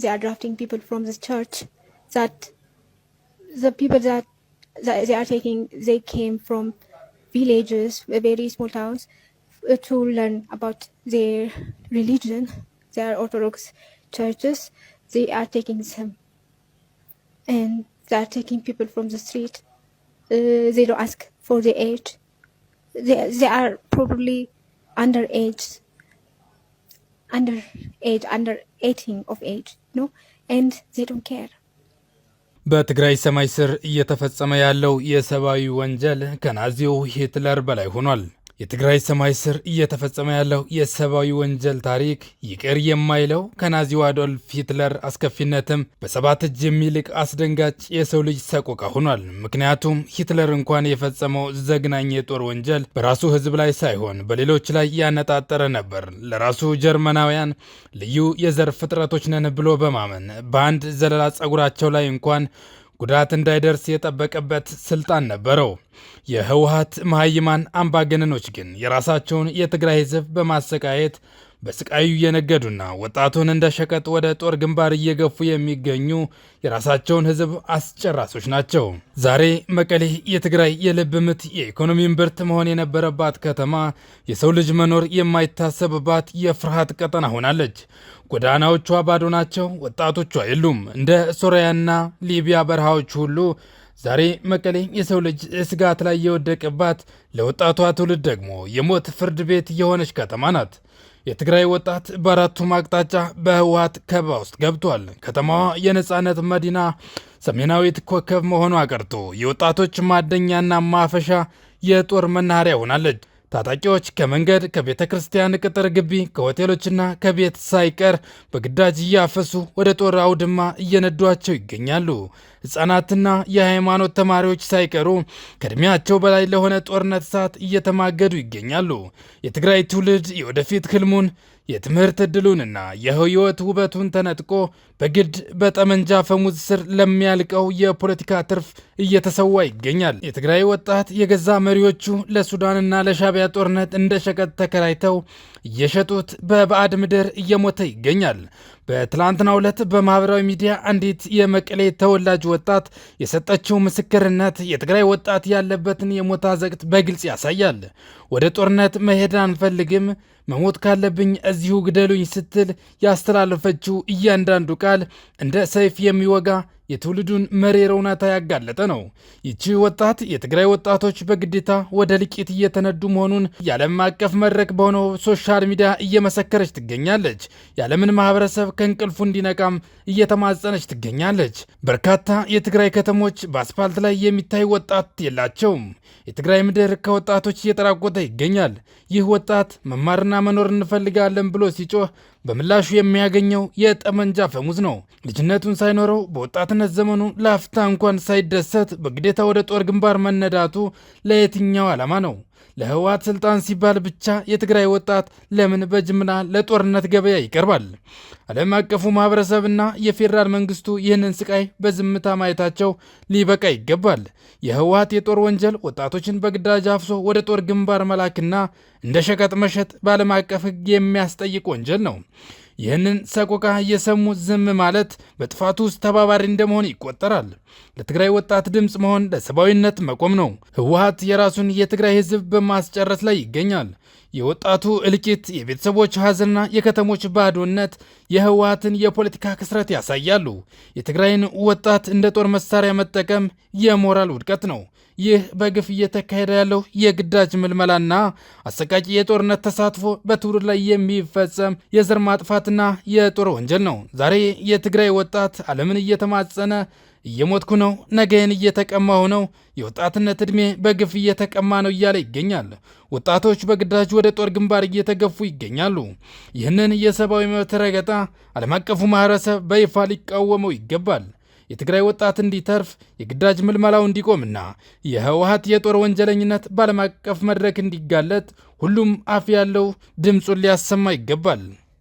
they are drafting people from the church, that the people that they are taking, they came from villages, very small towns, to learn about their religion. They are Orthodox churches. They are taking them, and they are taking people from the street. They don't ask for the age. They are probably underage, under 18 of age, no, and they don't care. በትግራይ ሰማይ ስር እየተፈጸመ ያለው የሰብአዊ ወንጀል ከናዚው ሂትለር በላይ ሆኗል። የትግራይ ሰማይ ስር እየተፈጸመ ያለው የሰብአዊ ወንጀል ታሪክ ይቅር የማይለው ከናዚው አዶልፍ ሂትለር አስከፊነትም በሰባት እጅ የሚልቅ አስደንጋጭ የሰው ልጅ ሰቆቃ ሆኗል። ምክንያቱም ሂትለር እንኳን የፈጸመው ዘግናኝ የጦር ወንጀል በራሱ ሕዝብ ላይ ሳይሆን በሌሎች ላይ ያነጣጠረ ነበር። ለራሱ ጀርመናውያን ልዩ የዘር ፍጥረቶች ነን ብሎ በማመን በአንድ ዘለላ ጸጉራቸው ላይ እንኳን ጉዳት እንዳይደርስ የጠበቀበት ስልጣን ነበረው። የህወሓት መሃይማን አምባገነኖች ግን የራሳቸውን የትግራይ ህዝብ በማሰቃየት በስቃዩ የነገዱና ወጣቱን እንደ ሸቀጥ ወደ ጦር ግንባር እየገፉ የሚገኙ የራሳቸውን ህዝብ አስጨራሶች ናቸው። ዛሬ መቀሌ የትግራይ የልብ ምት የኢኮኖሚ እምብርት መሆን የነበረባት ከተማ የሰው ልጅ መኖር የማይታሰብባት የፍርሃት ቀጠና ሆናለች። ጎዳናዎቿ ባዶ ናቸው። ወጣቶቿ የሉም። እንደ ሶሪያና ሊቢያ በረሃዎች ሁሉ ዛሬ መቀሌ የሰው ልጅ ስጋት ላይ የወደቀባት፣ ለወጣቷ ትውልድ ደግሞ የሞት ፍርድ ቤት የሆነች ከተማ ናት። የትግራይ ወጣት በአራቱም አቅጣጫ በህወሓት ከበባ ውስጥ ገብቷል። ከተማዋ የነጻነት መዲና ሰሜናዊት ኮከብ መሆኗ ቀርቶ የወጣቶች ማደኛና ማፈሻ የጦር መናኸሪያ ሆናለች። ታጣቂዎች ከመንገድ፣ ከቤተ ክርስቲያን ቅጥር ግቢ፣ ከሆቴሎችና ከቤት ሳይቀር በግዳጅ እያፈሱ ወደ ጦር አውድማ እየነዷቸው ይገኛሉ። ሕፃናትና የሃይማኖት ተማሪዎች ሳይቀሩ ከእድሜያቸው በላይ ለሆነ ጦርነት እሳት እየተማገዱ ይገኛሉ። የትግራይ ትውልድ የወደፊት ህልሙን የትምህርት ዕድሉንና የህይወት ውበቱን ተነጥቆ በግድ በጠመንጃ ፈሙዝ ስር ለሚያልቀው የፖለቲካ ትርፍ እየተሰዋ ይገኛል። የትግራይ ወጣት የገዛ መሪዎቹ ለሱዳንና ለሻቢያ ጦርነት እንደ ሸቀጥ ተከራይተው እየሸጡት በባዕድ ምድር እየሞተ ይገኛል። በትላንትናው ዕለት በማህበራዊ ሚዲያ አንዲት የመቀሌ ተወላጅ ወጣት የሰጠችው ምስክርነት የትግራይ ወጣት ያለበትን የሞት አዘቅት በግልጽ ያሳያል። ወደ ጦርነት መሄድ አንፈልግም፣ መሞት ካለብኝ እዚሁ ግደሉኝ ስትል ያስተላለፈችው እያንዳንዱ ቃል እንደ ሰይፍ የሚወጋ የትውልዱን መሪር እውነታ ያጋለጠ ነው። ይቺ ወጣት የትግራይ ወጣቶች በግዴታ ወደ ልቂት እየተነዱ መሆኑን የዓለም አቀፍ መድረክ በሆነው ሶሻል ሚዲያ እየመሰከረች ትገኛለች። የዓለምን ማህበረሰብ ከእንቅልፉ እንዲነቃም እየተማጸነች ትገኛለች። በርካታ የትግራይ ከተሞች በአስፓልት ላይ የሚታይ ወጣት የላቸውም። የትግራይ ምድር ከወጣቶች እየተራቆተ ይገኛል። ይህ ወጣት መማርና መኖር እንፈልጋለን ብሎ ሲጮህ በምላሹ የሚያገኘው የጠመንጃ ፈሙዝ ነው። ልጅነቱን ሳይኖረው በወጣትነት ዘመኑ ለአፍታ እንኳን ሳይደሰት በግዴታ ወደ ጦር ግንባር መነዳቱ ለየትኛው ዓላማ ነው? ለህወሓት ስልጣን ሲባል ብቻ የትግራይ ወጣት ለምን በጅምላ ለጦርነት ገበያ ይቀርባል? ዓለም አቀፉ ማህበረሰብና የፌዴራል መንግስቱ ይህንን ስቃይ በዝምታ ማየታቸው ሊበቃ ይገባል። የህወሓት የጦር ወንጀል ወጣቶችን በግዳጅ አፍሶ ወደ ጦር ግንባር መላክና እንደ ሸቀጥ መሸጥ በዓለም አቀፍ ህግ የሚያስጠይቅ ወንጀል ነው። ይህንን ሰቆቃ እየሰሙ ዝም ማለት በጥፋቱ ውስጥ ተባባሪ እንደመሆን ይቆጠራል። ለትግራይ ወጣት ድምፅ መሆን ለሰብአዊነት መቆም ነው። ህወሓት የራሱን የትግራይ ህዝብ በማስጨረስ ላይ ይገኛል። የወጣቱ እልቂት፣ የቤተሰቦች ሀዘንና የከተሞች ባዶነት የህወሓትን የፖለቲካ ክስረት ያሳያሉ። የትግራይን ወጣት እንደ ጦር መሳሪያ መጠቀም የሞራል ውድቀት ነው። ይህ በግፍ እየተካሄደ ያለው የግዳጅ ምልመላና አሰቃቂ የጦርነት ተሳትፎ በትውልድ ላይ የሚፈጸም የዘር ማጥፋትና የጦር ወንጀል ነው። ዛሬ የትግራይ ወጣት ዓለምን እየተማጸነ እየሞትኩ ነው፣ ነገን እየተቀማሁ ነው፣ የወጣትነት ዕድሜ በግፍ እየተቀማ ነው እያለ ይገኛል። ወጣቶች በግዳጅ ወደ ጦር ግንባር እየተገፉ ይገኛሉ። ይህንን የሰብአዊ መብት ረገጣ ዓለም አቀፉ ማህበረሰብ በይፋ ሊቃወመው ይገባል። የትግራይ ወጣት እንዲተርፍ የግዳጅ ምልመላው እንዲቆምና የህወሓት የጦር ወንጀለኝነት በዓለም አቀፍ መድረክ እንዲጋለጥ ሁሉም አፍ ያለው ድምፁን ሊያሰማ ይገባል።